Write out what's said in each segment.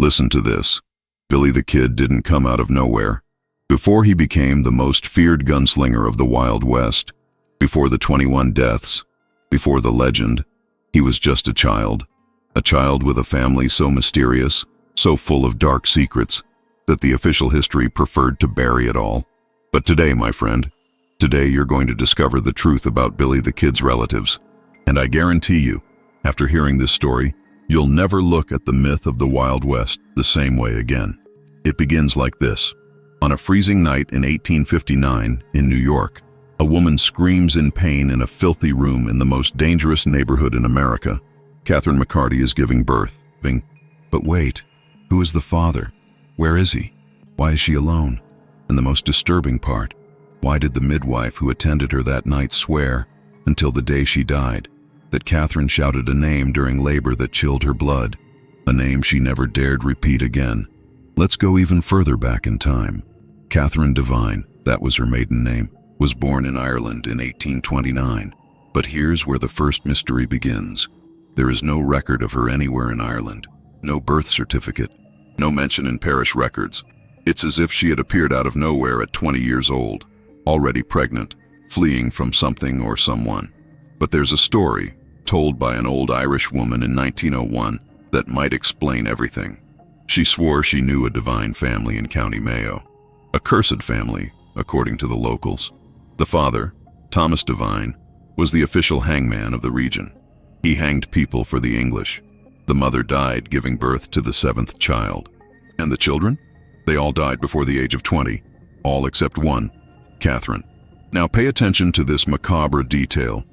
Listen to this. Billy the Kid didn't come out of nowhere. Before he became the most feared gunslinger of the Wild West, before the 21 deaths, before the legend, he was just a child with a family so mysterious, so full of dark secrets, that the official history preferred to bury it all. But today, my friend, today you're going to discover the truth about Billy the Kid's relatives. And I guarantee you, after hearing this story, you'll never look at the myth of the Wild West the same way again. It begins like this. On a freezing night in 1859 in New York, a woman screams in pain in a filthy room in the most dangerous neighborhood in America. Catherine McCarty is giving birth. But wait, who is the father? Where is he? Why is she alone? And the most disturbing part, why did the midwife who attended her that night swear, until the day she died, that Catherine shouted a name during labor that chilled her blood, a name she never dared repeat again? Let's go even further back in time. Catherine Devine, that was her maiden name, was born in Ireland in 1829. But here's where the first mystery begins. There is no record of her anywhere in Ireland, no birth certificate, no mention in parish records. It's as if she had appeared out of nowhere at 20 years old, already pregnant, fleeing from something or someone. But there's a story, told by an old Irish woman in 1901, that might explain everything. She swore she knew a Devine family in County Mayo. A cursed family, according to the locals. The father, Thomas Devine, was the official hangman of the region. He hanged people for the English. The mother died giving birth to the 7th child. And the children? They all died before the age of 20, all except one, Catherine. Now pay attention to this macabre detail.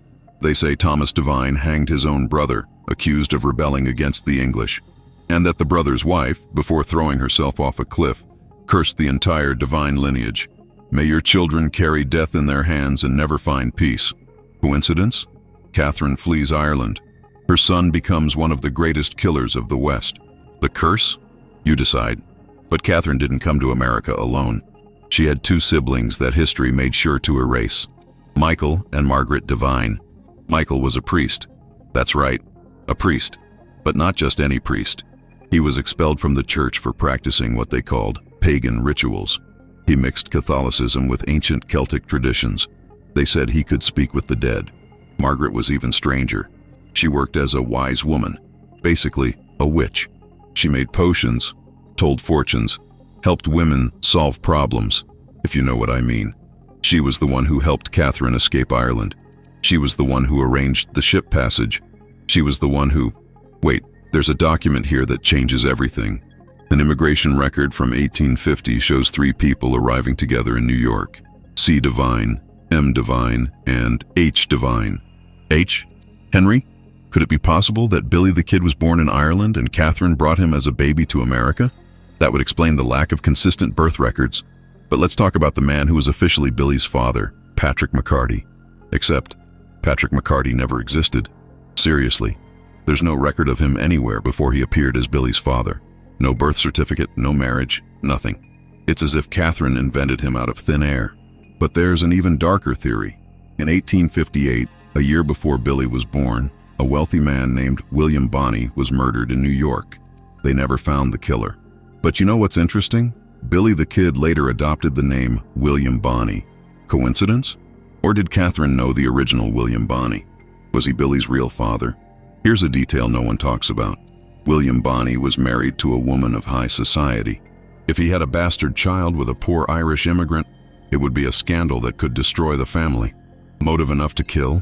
They say Thomas Devine hanged his own brother, accused of rebelling against the English, and that the brother's wife, before throwing herself off a cliff, cursed the entire Devine lineage. May your children carry death in their hands and never find peace. Coincidence? Catherine flees Ireland. Her son becomes one of the greatest killers of the West. The curse? You decide. But Catherine didn't come to America alone. She had 2 siblings that history made sure to erase. Michael and Margaret Devine. Michael was a priest. That's right, a priest. But not just any priest. He was expelled from the church for practicing what they called pagan rituals. He mixed Catholicism with ancient Celtic traditions. They said he could speak with the dead. Margaret was even stranger. She worked as a wise woman, basically a witch. She made potions, told fortunes, helped women solve problems, if you know what I mean. She was the one who helped Catherine escape Ireland. She was the one who arranged the ship passage. She was the one who... Wait, there's a document here that changes everything. An immigration record from 1850 shows 3 people arriving together in New York. C. Devine, M. Devine, and H. Devine. H? Henry? Could it be possible that Billy the Kid was born in Ireland and Catherine brought him as a baby to America? That would explain the lack of consistent birth records. But let's talk about the man who was officially Billy's father, Patrick McCarty. Except, Patrick McCarty never existed. Seriously, there's no record of him anywhere before he appeared as Billy's father. No birth certificate, no marriage, nothing. It's as if Catherine invented him out of thin air. But there's an even darker theory. In 1858, a year before Billy was born, a wealthy man named William Bonney was murdered in New York. They never found the killer. But you know what's interesting? Billy the Kid later adopted the name William Bonney. Coincidence? Or did Catherine know the original William Bonney? Was he Billy's real father? Here's a detail no one talks about. William Bonney was married to a woman of high society. If he had a bastard child with a poor Irish immigrant, it would be a scandal that could destroy the family. Motive enough to kill?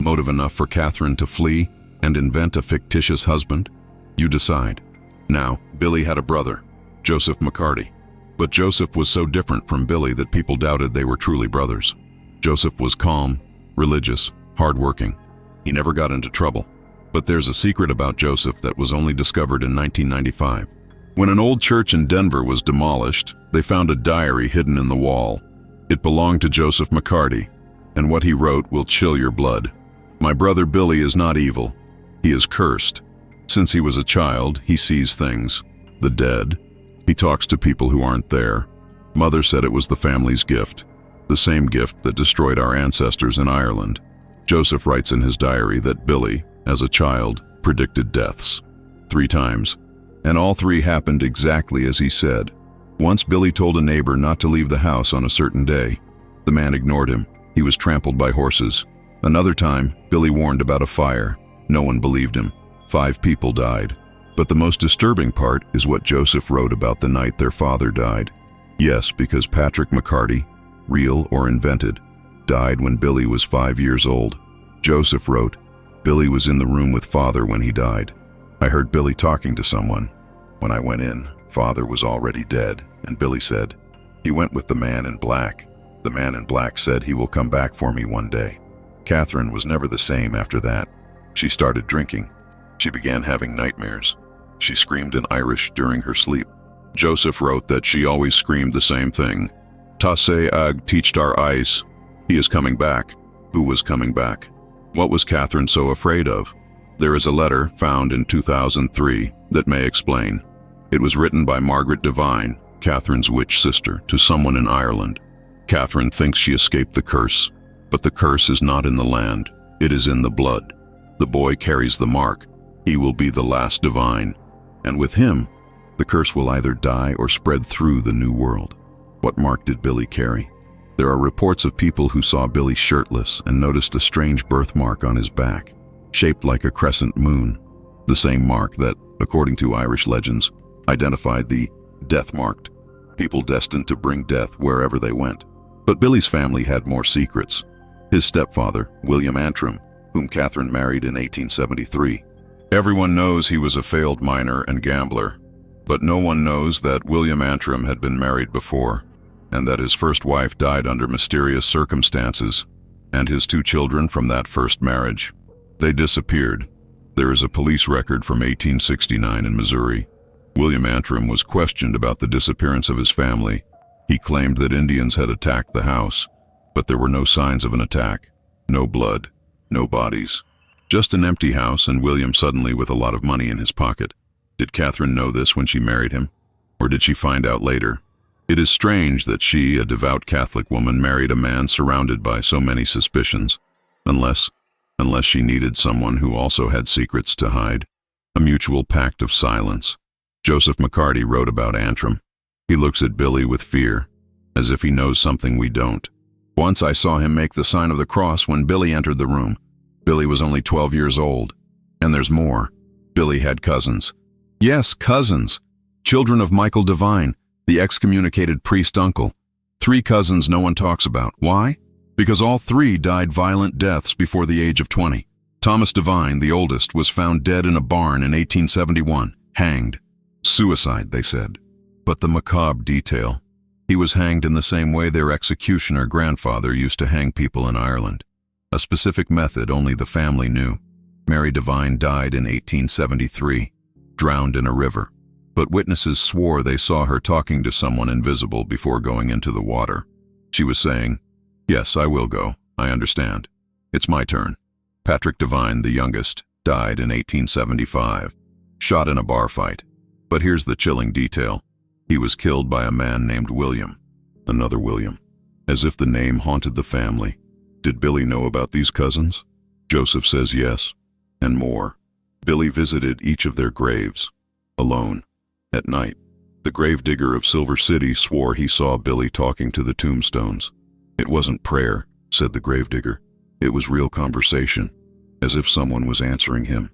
Motive enough for Catherine to flee and invent a fictitious husband? You decide. Now, Billy had a brother, Joseph McCarty. But Joseph was so different from Billy that people doubted they were truly brothers. Joseph was calm, religious, hardworking. He never got into trouble. But there's a secret about Joseph that was only discovered in 1995. When an old church in Denver was demolished, they found a diary hidden in the wall. It belonged to Joseph McCarty, and what he wrote will chill your blood. My brother Billy is not evil. He is cursed. Since he was a child, he sees things. The dead. He talks to people who aren't there. Mother said it was the family's gift. The same gift that destroyed our ancestors in Ireland. Joseph writes in his diary that Billy, as a child, predicted deaths. 3 times. And all three happened exactly as he said. Once Billy told a neighbor not to leave the house on a certain day. The man ignored him. He was trampled by horses. Another time, Billy warned about a fire. No one believed him. 5 people died. But the most disturbing part is what Joseph wrote about the night their father died. Yes, because Patrick McCarty, real or invented, died when Billy was 5 years old. Joseph wrote, Billy was in the room with Father when he died. I heard Billy talking to someone. When I went in, Father was already dead, and Billy said, he went with the man in black. The man in black said he will come back for me one day. Catherine was never the same after that. She started drinking. She began having nightmares. She screamed in Irish during her sleep. Joseph wrote that she always screamed the same thing. Tase ag teachtar ice. He is coming back. Who was coming back? What was Catherine so afraid of? There is a letter found in 2003 that may explain. It was written by Margaret Devine, Catherine's witch sister, to someone in Ireland. Catherine thinks she escaped the curse, but the curse is not in the land. It is in the blood. The boy carries the mark. He will be the last divine. And with him, the curse will either die or spread through the new world. What mark did Billy carry? There are reports of people who saw Billy shirtless and noticed a strange birthmark on his back, shaped like a crescent moon, the same mark that, according to Irish legends, identified the death-marked, people destined to bring death wherever they went. But Billy's family had more secrets. His stepfather, William Antrim, whom Catherine married in 1873. Everyone knows he was a failed miner and gambler, but no one knows that William Antrim had been married before, and that his first wife died under mysterious circumstances, and his 2 children from that first marriage. They disappeared. There is a police record from 1869 in Missouri. William Antrim was questioned about the disappearance of his family. He claimed that Indians had attacked the house, but there were no signs of an attack. No blood, no bodies. Just an empty house and William suddenly with a lot of money in his pocket. Did Catherine know this when she married him? Or did she find out later? It is strange that she, a devout Catholic woman, married a man surrounded by so many suspicions. Unless she needed someone who also had secrets to hide. A mutual pact of silence. Joseph McCarty wrote about Antrim. He looks at Billy with fear, as if he knows something we don't. Once I saw him make the sign of the cross when Billy entered the room. Billy was only 12 years old. And there's more. Billy had cousins. Yes, cousins. Children of Michael Devine, the excommunicated priest uncle. 3 cousins no one talks about. Why? Because all 3 died violent deaths before the age of 20. Thomas Devine, the oldest, was found dead in a barn in 1871, hanged. Suicide, they said. But the macabre detail. He was hanged in the same way their executioner grandfather used to hang people in Ireland. A specific method only the family knew. Mary Devine died in 1873, drowned in a river. But witnesses swore they saw her talking to someone invisible before going into the water. She was saying, "Yes, I will go. I understand. It's my turn." Patrick Devine, the youngest, died in 1875, shot in a bar fight. But here's the chilling detail. He was killed by a man named William. Another William. As if the name haunted the family. Did Billy know about these cousins? Joseph says yes, and more. Billy visited each of their graves, alone, at night. The gravedigger of Silver City swore he saw Billy talking to the tombstones. It wasn't prayer, said the gravedigger. It was real conversation, as if someone was answering him.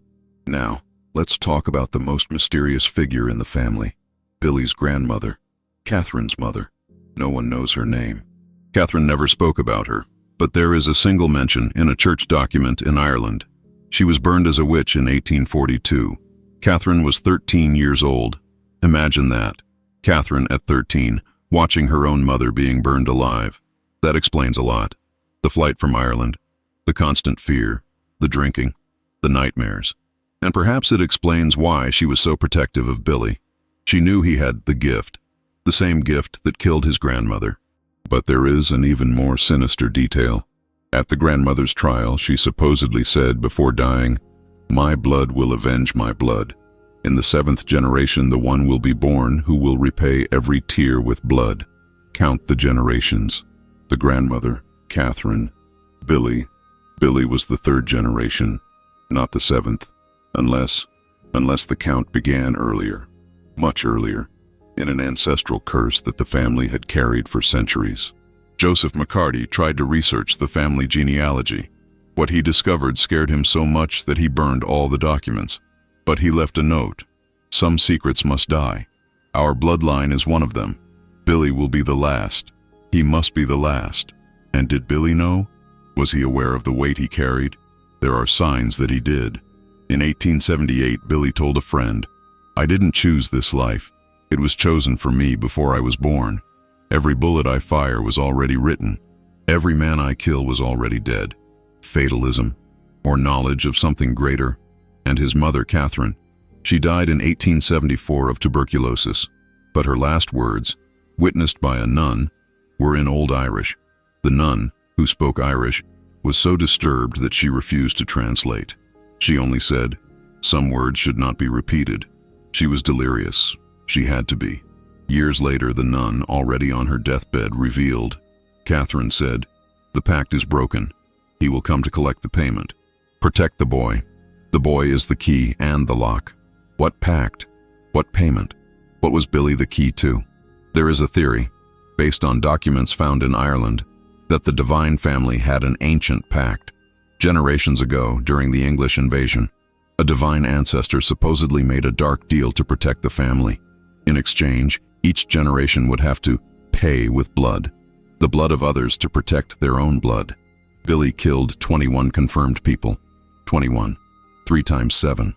Now, let's talk about the most mysterious figure in the family. Billy's grandmother, Catherine's mother. No one knows her name. Catherine never spoke about her, but there is a single mention in a church document in Ireland. She was burned as a witch in 1842. Catherine was 13 years old. Imagine that. Catherine at 13, watching her own mother being burned alive. That explains a lot. The flight from Ireland, the constant fear, the drinking, the nightmares. And perhaps it explains why she was so protective of Billy. She knew he had the gift, the same gift that killed his grandmother. But there is an even more sinister detail. At the grandmother's trial, she supposedly said before dying, "My blood will avenge my blood. In the 7th generation, the one will be born who will repay every tear with blood." Count the generations. The grandmother, Catherine, Billy. Billy was the 3rd generation, not the 7th, unless the count began earlier. much earlier, in an ancestral curse that the family had carried for centuries. Joseph McCarty tried to research the family genealogy. What he discovered scared him so much that he burned all the documents. But he left a note. Some secrets must die. Our bloodline is one of them. Billy will be the last. He must be the last. And did Billy know? Was he aware of the weight he carried? There are signs that he did. In 1878, Billy told a friend, "I didn't choose this life. It was chosen for me before I was born. Every bullet I fire was already written. Every man I kill was already dead." Fatalism, or knowledge of something greater. And his mother, Catherine, she died in 1874 of tuberculosis. But her last words, witnessed by a nun, were in Old Irish. The nun, who spoke Irish, was so disturbed that she refused to translate. She only said, "Some words should not be repeated." She was delirious. She had to be. Years later, the nun, already on her deathbed, revealed. Catherine said, "The pact is broken. He will come to collect the payment. Protect the boy. The boy is the key and the lock." What pact? What payment? What was Billy the key to? There is a theory, based on documents found in Ireland, that the Divine family had an ancient pact. Generations ago, during the English invasion, a divine ancestor supposedly made a dark deal to protect the family. In exchange, each generation would have to pay with blood, the blood of others to protect their own blood. Billy killed 21 confirmed people. 21. 3 times 7.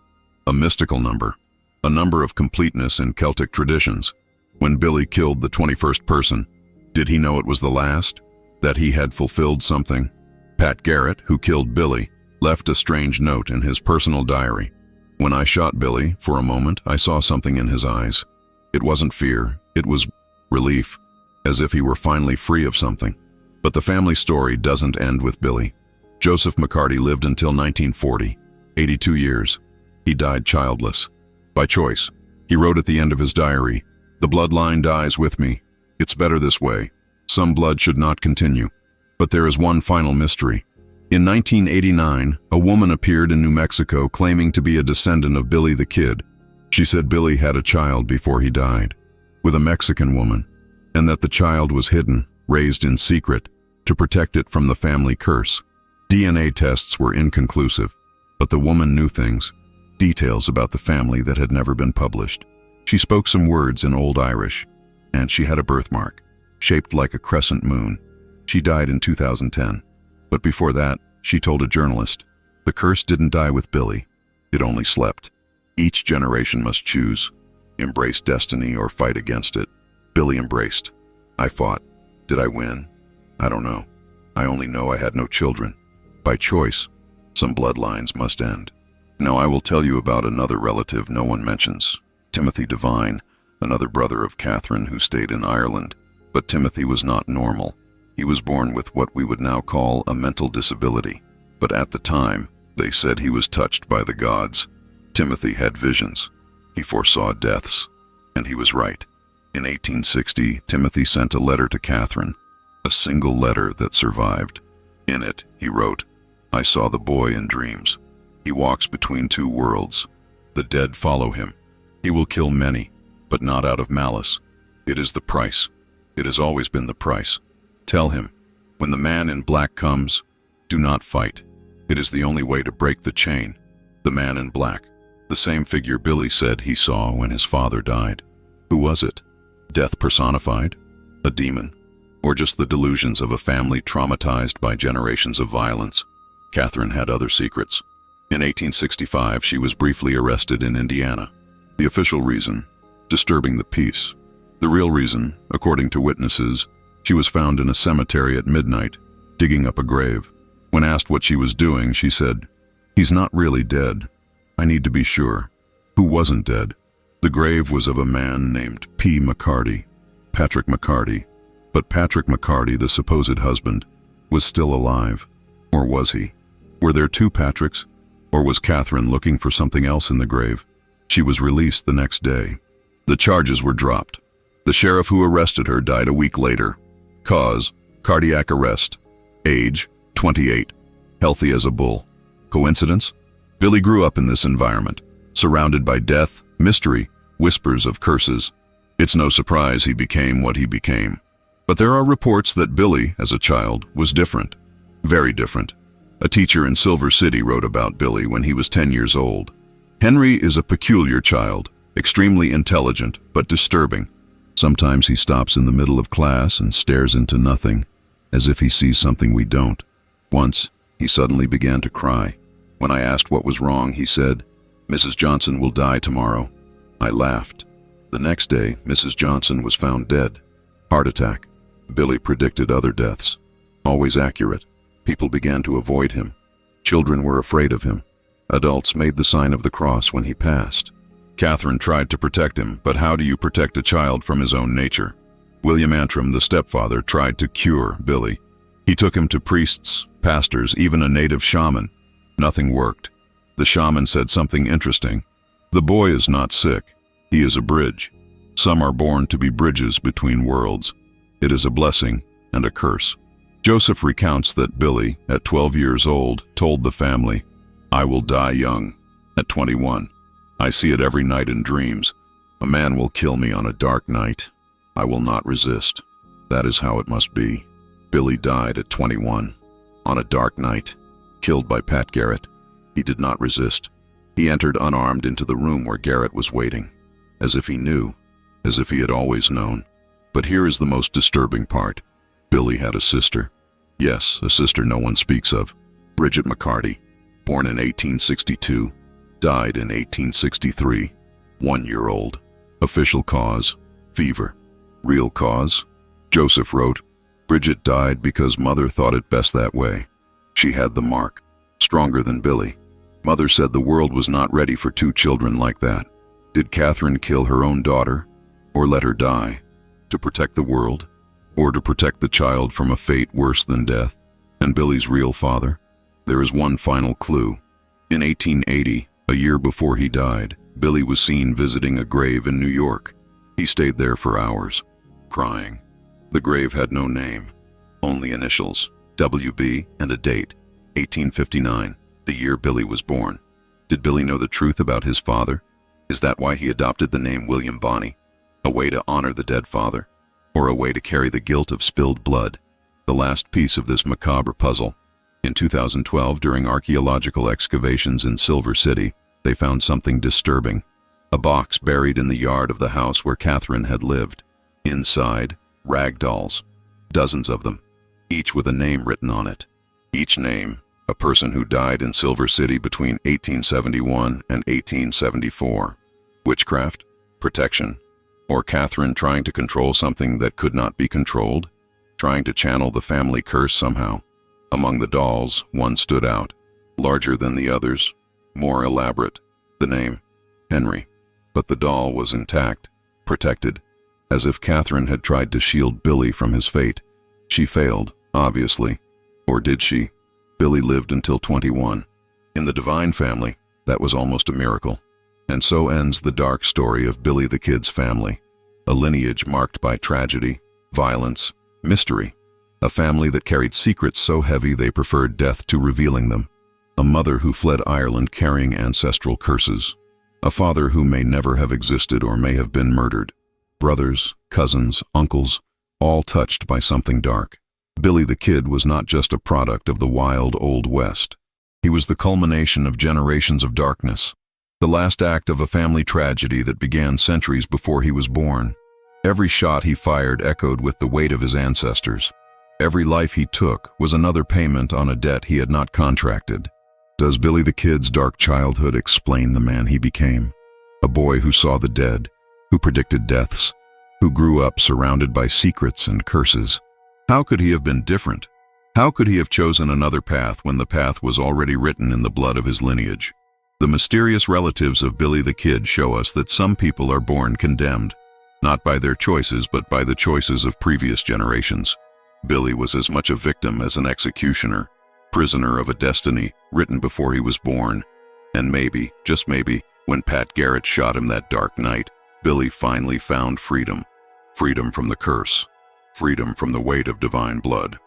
A mystical number. A number of completeness in Celtic traditions. When Billy killed the 21st person, did he know it was the last? That he had fulfilled something? Pat Garrett, who killed Billy, left a strange note in his personal diary. "When I shot Billy, for a moment, I saw something in his eyes. It wasn't fear, it was relief, as if he were finally free of something." But the family story doesn't end with Billy. Joseph McCarty lived until 1940, 82 years. He died childless. By choice. He wrote at the end of his diary, "The bloodline dies with me. It's better this way. Some blood should not continue." But there is one final mystery. In 1989, a woman appeared in New Mexico claiming to be a descendant of Billy the Kid. She said Billy had a child before he died, with a Mexican woman, and that the child was hidden, raised in secret, to protect it from the family curse. DNA tests were inconclusive, but the woman knew things, details about the family that had never been published. She spoke some words in Old Irish, and she had a birthmark, shaped like a crescent moon. She died in 2010. But before that, she told a journalist, "The curse didn't die with Billy. It only slept. Each generation must choose, embrace destiny or fight against it. Billy embraced. I fought. Did I win? I don't know. I only know I had no children. By choice, some bloodlines must end." Now I will tell you about another relative no one mentions, Timothy Devine, another brother of Catherine who stayed in Ireland. But Timothy was not normal. He was born with what we would now call a mental disability. But at the time, they said he was touched by the gods. Timothy had visions. He foresaw deaths. And he was right. In 1860, Timothy sent a letter to Catherine, a single letter that survived. In it, he wrote, "I saw the boy in dreams. He walks between two worlds. The dead follow him. He will kill many, but not out of malice. It is the price. It has always been the price. Tell him, when the man in black comes, do not fight. It is the only way to break the chain." The man in black, the same figure Billy said he saw when his father died. Who was it? Death personified? A demon? Or just the delusions of a family traumatized by generations of violence? Catherine had other secrets. In 1865, she was briefly arrested in Indiana. The official reason, disturbing the peace. The real reason, according to witnesses, she was found in a cemetery at midnight, digging up a grave. When asked what she was doing, she said, "He's not really dead. I need to be sure." Who wasn't dead? The grave was of a man named P. McCarty, Patrick McCarty. But Patrick McCarty, the supposed husband, was still alive. Or was he? Were there two Patricks? Or was Catherine looking for something else in the grave? She was released the next day. The charges were dropped. The sheriff who arrested her died a week later. Cause, cardiac arrest. Age, 28. Healthy as a bull. Coincidence? Billy grew up in this environment, surrounded by death, mystery, whispers of curses. It's no surprise he became what he became. But there are reports that Billy, as a child, was different. Very different. A teacher in Silver City wrote about Billy when he was 10 years old. Henry is a peculiar child, extremely intelligent, but disturbing. Sometimes he stops in the middle of class and stares into nothing, as if he sees something we don't. Once, he suddenly began to cry. When I asked what was wrong, he said, "Mrs. Johnson will die tomorrow." I laughed. The next day, Mrs. Johnson was found dead. Heart attack. Billy predicted other deaths. Always accurate. People began to avoid him. Children were afraid of him. Adults made the sign of the cross when he passed. Catherine tried to protect him, but how do you protect a child from his own nature? William Antrim, the stepfather, tried to cure Billy. He took him to priests, pastors, even a native shaman. Nothing worked. The shaman said something interesting. The boy is not sick. He is a bridge. Some are born to be bridges between worlds. It is a blessing and a curse. Joseph recounts that Billy, at 12 years old, told the family, "I will die young." At 21, "I see it every night in dreams. A man will kill me on a dark night. I will not resist. That is how it must be." Billy died at 21, on a dark night, killed by Pat Garrett. He did not resist. He entered unarmed into the room where Garrett was waiting, as if he knew, as if he had always known. But here is the most disturbing part. Billy had a sister. Yes, a sister no one speaks of. Bridget McCarty, born in 1862, died in 1863, 1 year old. Official cause, fever. Real cause? Joseph wrote, "Bridget died because mother thought it best that way. She had the mark, stronger than Billy. Mother said the world was not ready for 2 children like that. Did Catherine kill her own daughter, or let her die? To protect the world, or to protect the child from a fate worse than death? And Billy's real father? There is one final clue. In 1880, a year before he died, Billy was seen visiting a grave in New York. He stayed there for hours, crying. The grave had no name, only initials, WB, and a date, 1859, the year Billy was born. Did Billy know the truth about his father? Is that why he adopted the name William Bonney? A way to honor the dead father? Or a way to carry the guilt of spilled blood? The last piece of this macabre puzzle. In 2012, during archaeological excavations in Silver City, they found something disturbing. A box buried in the yard of the house where Catherine had lived. Inside, rag dolls. Dozens of them, each with a name written on it. Each name, a person who died in Silver City between 1871 and 1874. Witchcraft? Protection? Or Catherine trying to control something that could not be controlled? Trying to channel the family curse somehow? Among the dolls, one stood out. Larger than the others, more elaborate. The name, Henry. But the doll was intact, protected, as if Catherine had tried to shield Billy from his fate. She failed, obviously. Or did she? Billy lived until 21. In the Divine family, that was almost a miracle. And so ends the dark story of Billy the Kid's family. A lineage marked by tragedy, violence, mystery. A family that carried secrets so heavy they preferred death to revealing them. A mother who fled Ireland carrying ancestral curses. A father who may never have existed or may have been murdered. Brothers, cousins, uncles, all touched by something dark. Billy the Kid was not just a product of the wild Old West. He was the culmination of generations of darkness. The last act of a family tragedy that began centuries before he was born. Every shot he fired echoed with the weight of his ancestors. Every life he took was another payment on a debt he had not contracted. Does Billy the Kid's dark childhood explain the man he became? A boy who saw the dead, who predicted deaths, who grew up surrounded by secrets and curses. How could he have been different? How could he have chosen another path when the path was already written in the blood of his lineage? The mysterious relatives of Billy the Kid show us that some people are born condemned, not by their choices but by the choices of previous generations. Billy was as much a victim as an executioner, prisoner of a destiny written before he was born. And maybe, just maybe, when Pat Garrett shot him that dark night, Billy finally found freedom. Freedom from the curse. Freedom from the weight of divine blood.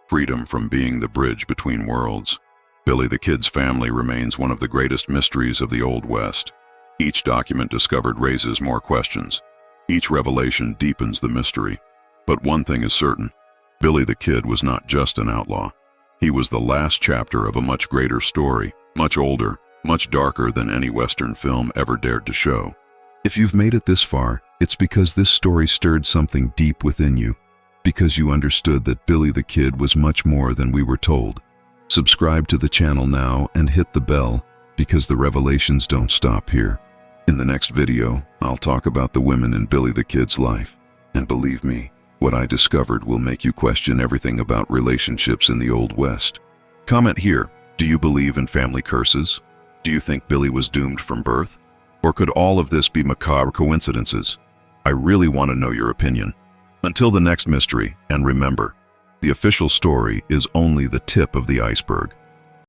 Freedom from being the bridge between worlds. Billy the Kid's family remains one of the greatest mysteries of the Old West. Each document discovered raises more questions. Each revelation deepens the mystery. But one thing is certain: Billy the Kid was not just an outlaw. He was the last chapter of a much greater story, much older, much darker than any Western film ever dared to show. If you've made it this far, it's because this story stirred something deep within you, because you understood that Billy the Kid was much more than we were told. Subscribe to the channel now and hit the bell, because the revelations don't stop here. In the next video, I'll talk about the women in Billy the Kid's life. And believe me, what I discovered will make you question everything about relationships in the Old West. Comment here: do you believe in family curses? Do you think Billy was doomed from birth? Or could all of this be macabre coincidences? I really want to know your opinion. Until the next mystery, and remember, the official story is only the tip of the iceberg.